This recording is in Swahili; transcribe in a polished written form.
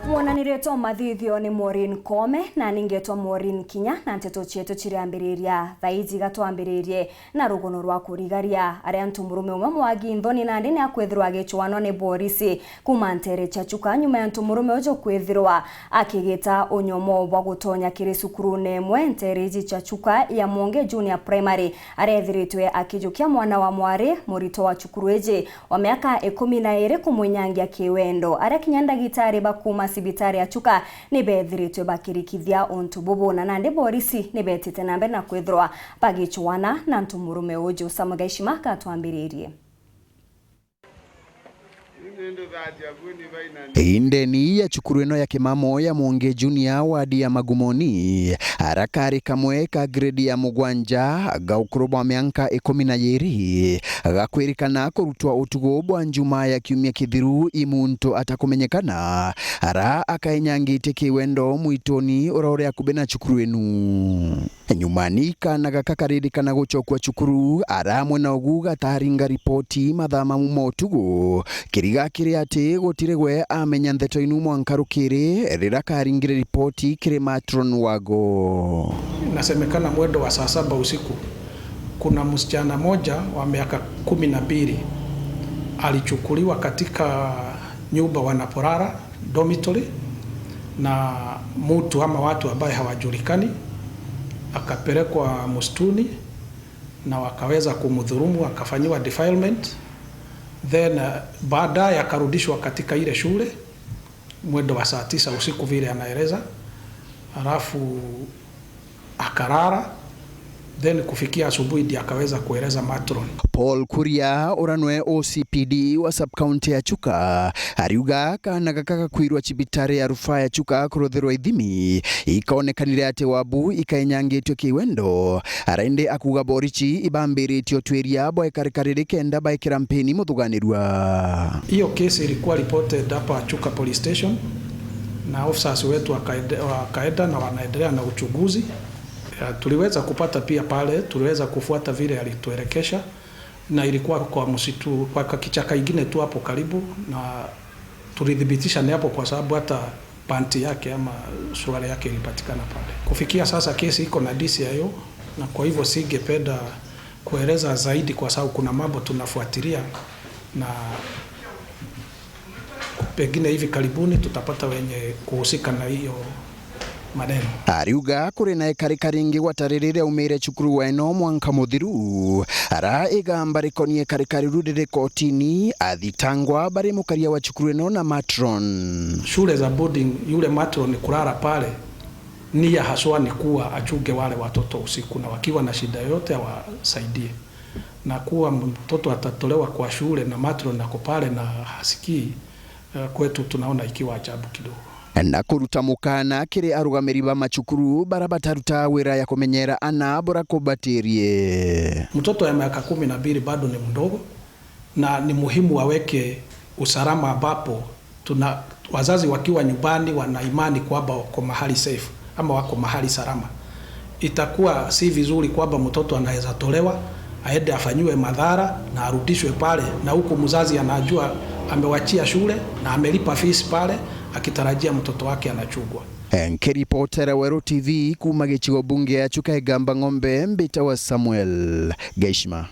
Mwananireto mathithio ni Maureen Kome na ningetwa Maureen Kinya na nteto cietu ciriambiriria thaiji gatwambiririe na rugono rwa kurigaria aria ntumurume umwe Mwangi Nthoni nandi ni akwithirwa gichwano ni borisi kuma Ntere Chachuka nyuma ya ntumurume ujo kwithirwa akigita unyomo bwa gutonya kiri cukuru nemwe Ntere Chachuka ya Mwonge Junior Primary arethiritwe akijukia mwana wa mwari murito wa cukuru eje wa miaka 12 kumwinyangia kiwendo aria kinyanda gitari bakuma sibitari ya Chuka ni bethiritwe bakirikithia ontu bobo na nandi borisi ni betite nambe na kwithirwa bagichwana na ntumurume ujo Samagaishima katwambiririe. Indeni ya cukuru ino ya Kimamo ya Mwonge Junior wadi ya Magumoni harakari kamwe ka grade ya mugwanja gaukuru bwa mianka 12 gakwirikana kurutwa utugo bwa njuma ya kiumia kithiru imuntu atakumenyekana ara akaenyangite kiwendo mwitoni uraure akubena cukuru enu nyumani kana gakakarindikana guchokwa cukuru ara mwena oguga taringa ripoti mathama mumotugo kiriga kiri ati gutiregwe amenya ntheto inu mwankarukire rira karingire ripoti kiri matron wago. Nasemekana mwendo wa saa 7 usiku kuna msichana moja wa miaka 12 alichukuliwa katika nyumba wanaporara dormitory na mtu ama watu ambaye hawajulikani, akapelekwa msituni na wakaweza kumdhulumu, akafanyiwa defilement. Then baadaye akarudishwa katika ile shule mwendo wa saa 9 usiku vile anaeleza, halafu akarara, then kufikia asubuhi ndiye akaweza kueleza matron. Paul Kuria uranwe OCPD wa sub-county ya Chuka ariuga kana gaka kwirwa cibitari ya rufaa ya Chuka kurotherwa ithimi ikaonekanire ati wabu ikaenyangitwe kiwendo arainde akuga borichi ibambiritio tweria bwa ikarikarire kenda ba ikirampeni muthuganirwa. Hiyo kesi ilikuwa reported hapa Chuka police station na officers wetu wakaenda na wanaendelea na uchunguzi. Tuliweza kupata pia pale, tuliweza kufuata vile alituelekesha na ilikuwa kwa msitu kwa kichaka kingine tu hapo karibu, na tulidhibitisha ni hapo kwa sababu hata panti yake ama suruali yake ilipatikana pale. Kufikia sasa kesi iko na DCIO na kwa hivyo singependa kueleza zaidi kwa sababu kuna mambo tunafuatilia na pengine hivi karibuni tutapata wenye kuhusika na hiyo maneno. Ariuga kuri na ikarikaringi watarerere umire cukuru weno mwanka muthiru ara igamba rikonie karikariru rire kotini athitangwa bari mukaria wa cukuru eno na matron. Shule za boarding yule matron kulala pale nia haswa ni kuwa achunge wale watoto usiku na wakiwa na shida yote awasaidie, na kuwa mtoto atatolewa kwa shule na matron nako pale na hasikii, kwetu tunaona ikiwa ajabu kidogo. Na kuruta mukana kiri arugamiri ba macukuru barabataruta wira ya kumenyera ana bora kubatirie. Mtoto ya miaka 12 bado ni mdogo na ni muhimu waweke usalama ambapo wazazi wakiwa nyumbani wana imani kwamba wako mahali safe ama wako mahali salama. Itakuwa si vizuri kwamba mtoto anaweza tolewa aende afanywe madhara na arudishwe pale, na huko mzazi anajua amewachia shule na amelipa fees pale akitarajia mtoto wake anachugwa. Nkiripotera Wero TV kuma gichigo bunge ya Chuka Igamba Ng'ombe Mbita wa Samuel Gaishima.